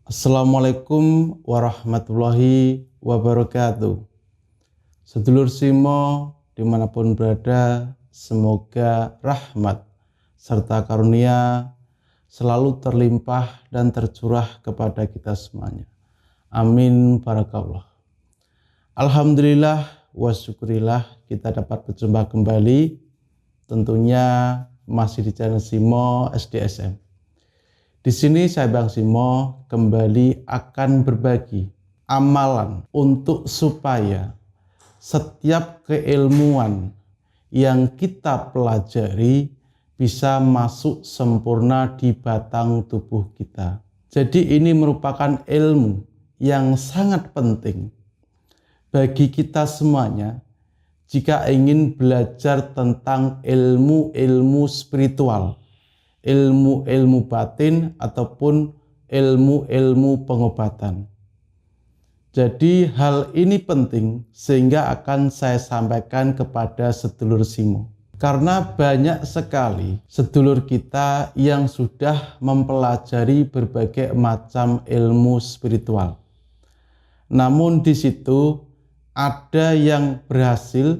Assalamualaikum warahmatullahi wabarakatuh. Sedulur Simo dimanapun berada, semoga rahmat serta karunia selalu terlimpah dan tercurah kepada kita semuanya. Amin barakallah. Alhamdulillah wa syukurillah kita dapat berjumpa kembali, tentunya masih di channel Simo SDSM. Di sini saya Bang Simo kembali akan berbagi amalan untuk supaya setiap keilmuan yang kita pelajari bisa masuk sempurna di batang tubuh kita. Jadi ini merupakan ilmu yang sangat penting bagi kita semuanya jika ingin belajar tentang ilmu-ilmu spiritual, ilmu-ilmu batin ataupun ilmu-ilmu pengobatan. Jadi hal ini penting sehingga akan saya sampaikan kepada sedulur Simo. Karena banyak sekali sedulur kita yang sudah mempelajari berbagai macam ilmu spiritual. Namun di situ ada yang berhasil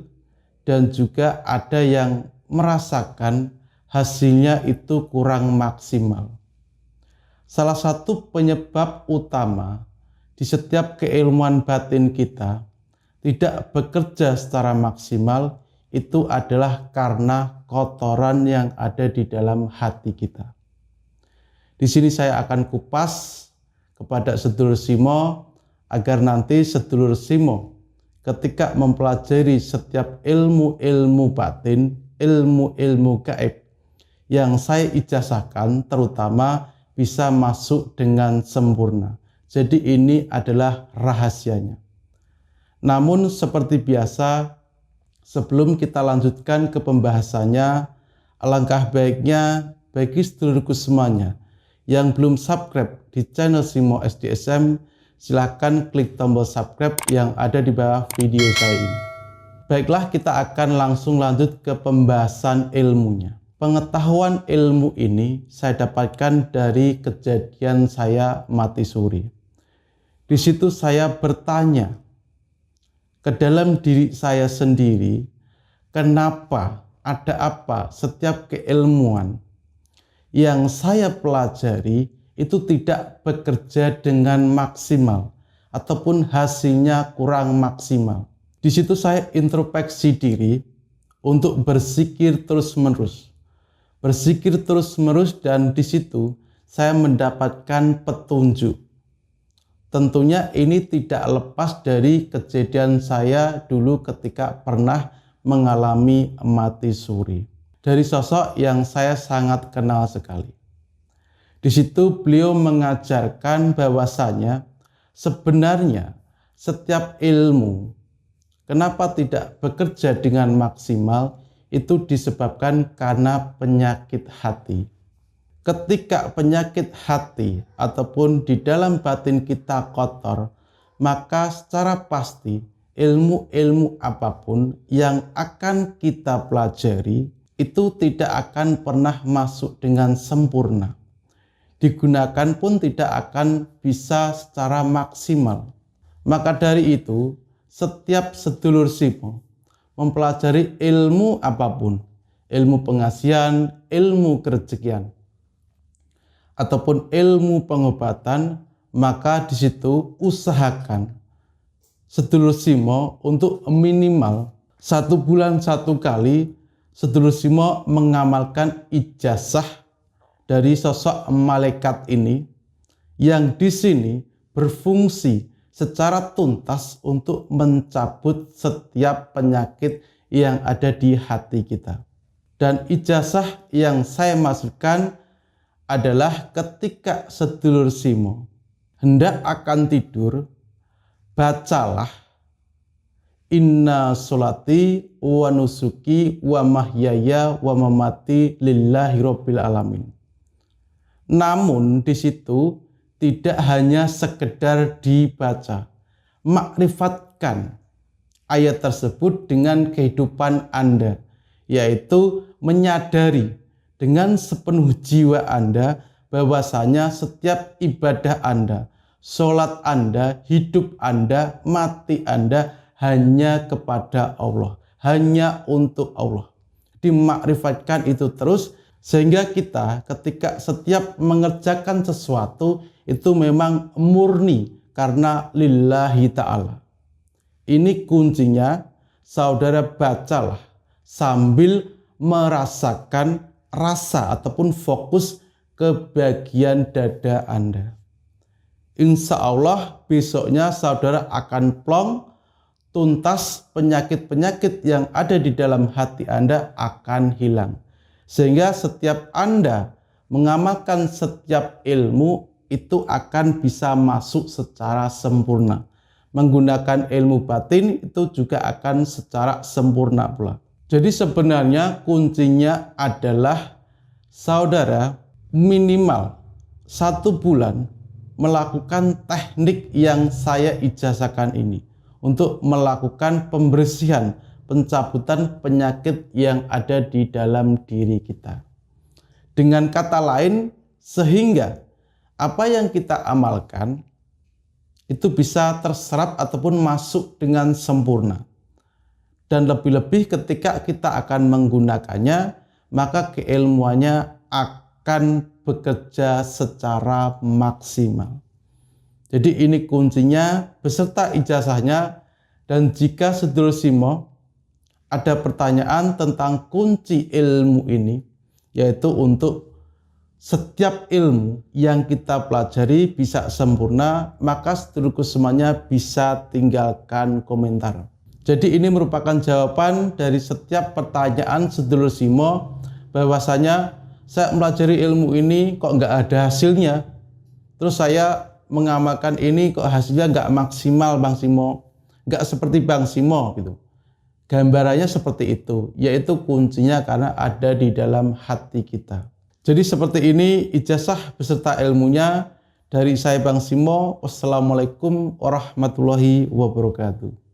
dan juga ada yang merasakan hasilnya itu kurang maksimal. Salah satu penyebab utama di setiap keilmuan batin kita tidak bekerja secara maksimal itu adalah karena kotoran yang ada di dalam hati kita. Di sini saya akan kupas kepada sedulur Simo agar nanti sedulur Simo ketika mempelajari setiap ilmu-ilmu batin, ilmu-ilmu gaib yang saya ijazahkan terutama bisa masuk dengan sempurna. Jadi ini adalah rahasianya. Namun seperti biasa, sebelum kita lanjutkan ke pembahasannya, alangkah baiknya bagi sedulurku semuanya yang belum subscribe di channel Simo SDSM, silahkan klik tombol subscribe yang ada di bawah video saya ini. Baiklah, kita akan langsung lanjut ke pembahasan ilmunya. Pengetahuan ilmu ini saya dapatkan dari kejadian saya mati suri. Di situ saya bertanya ke dalam diri saya sendiri, kenapa, ada apa setiap keilmuan yang saya pelajari itu tidak bekerja dengan maksimal ataupun hasilnya kurang maksimal. Di situ saya introspeksi diri untuk berzikir terus-menerus. Berzikir terus-menerus dan di situ saya mendapatkan petunjuk. Tentunya ini tidak lepas dari kejadian saya dulu ketika pernah mengalami mati suri. Dari sosok yang saya sangat kenal sekali. Di situ beliau mengajarkan bahwasanya sebenarnya setiap ilmu kenapa tidak bekerja dengan maksimal itu disebabkan karena penyakit hati. Ketika penyakit hati ataupun di dalam batin kita kotor, maka secara pasti ilmu-ilmu apapun yang akan kita pelajari itu tidak akan pernah masuk dengan sempurna. Digunakan pun tidak akan bisa secara maksimal. Maka dari itu, setiap sedulur Simo mempelajari ilmu apapun, ilmu pengasihan, ilmu kerejekian, ataupun ilmu pengobatan, maka di situ usahakan sedulur Simo untuk minimal 1 bulan 1 kali sedulur Simo mengamalkan ijazah dari sosok malaikat ini yang di sini berfungsi secara tuntas untuk mencabut setiap penyakit yang ada di hati kita. Dan ijazah yang saya maksudkan adalah ketika sedulur Simo hendak akan tidur, bacalah Inna sholati wa nusuki wa mahyaya wa mamati lillahi rabbil alamin. Namun di situ tidak hanya sekedar dibaca, makrifatkan ayat tersebut dengan kehidupan Anda, yaitu menyadari dengan sepenuh jiwa Anda bahwasanya setiap ibadah Anda, sholat Anda, hidup Anda, mati Anda hanya kepada Allah, hanya untuk Allah. Dimakrifatkan itu terus, sehingga kita ketika setiap mengerjakan sesuatu itu memang murni karena lillahi ta'ala. Ini kuncinya, saudara bacalah sambil merasakan rasa ataupun fokus ke bagian dada Anda. Insya Allah besoknya saudara akan plong, tuntas penyakit-penyakit yang ada di dalam hati Anda akan hilang. Sehingga setiap Anda mengamalkan setiap ilmu itu akan bisa masuk secara sempurna. Menggunakan ilmu batin itu juga akan secara sempurna pula. Jadi sebenarnya kuncinya adalah saudara minimal 1 bulan melakukan teknik yang saya ijazahkan ini untuk melakukan pembersihan, pencabutan penyakit yang ada di dalam diri kita. Dengan kata lain, sehingga apa yang kita amalkan itu bisa terserap ataupun masuk dengan sempurna. Dan lebih-lebih ketika kita akan menggunakannya, maka keilmuannya akan bekerja secara maksimal. Jadi ini kuncinya beserta ijazahnya. Dan jika Sedulur Simo ada pertanyaan tentang kunci ilmu ini, yaitu untuk setiap ilmu yang kita pelajari bisa sempurna, maka sedulurku semuanya bisa tinggalkan komentar. Jadi ini merupakan jawaban dari setiap pertanyaan Sedulur Simo, bahwasanya saya mempelajari ilmu ini kok nggak ada hasilnya. Terus saya mengamalkan ini kok hasilnya nggak maksimal Bang Simo, nggak seperti Bang Simo gitu. Gambarannya seperti itu, yaitu kuncinya karena ada di dalam hati kita. Jadi seperti ini ijazah beserta ilmunya dari saya Bang Simo. Wassalamualaikum warahmatullahi wabarakatuh.